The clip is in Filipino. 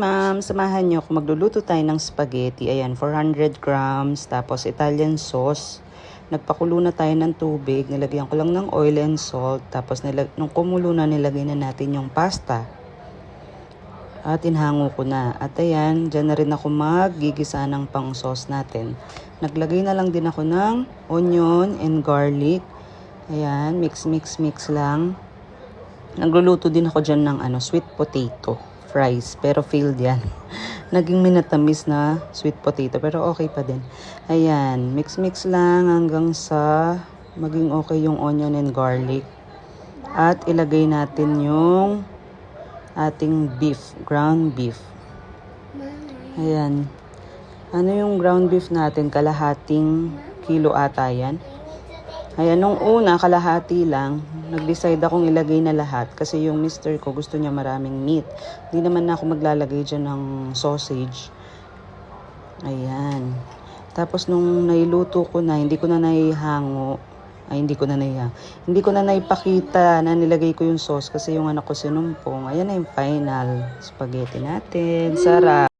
ma'am, samahan niyo ako. Magluluto tayo ng spaghetti. Ayan, 400 grams. Tapos Italian sauce. Nagpakulo na tayo ng tubig. Nilagyan ko lang ng oil and salt. Tapos nung kumulo na, nilagay na natin yung pasta. At inhango ko na. At ayan, dyan na rin ako maggigisa ng pang sauce natin. Naglagay na lang din ako ng onion and garlic. Ayan, mix lang. Nagluluto din ako dyan ng sweet potato fries. Pero failed yan. Naging minatamis na sweet potato. Pero okay pa din. Ayan, mix lang hanggang sa maging okay yung onion and garlic. At ilagay natin yung ating beef, ground beef. Ayan. Ano yung ground beef natin? Kalahating kilo ata yan. Ayan, nung una, kalahati lang. Nag-decide akong ilagay na lahat kasi yung mister ko gusto niya maraming meat. Hindi naman ako maglalagay dyan ng sausage. Ayan. Tapos nung nailuto ko na, hindi ko na naihango. Hindi ko na naipakita na nilagay ko yung sauce kasi yung anak ko sinumpong. Ayan na yung final spaghetti natin. Sarap!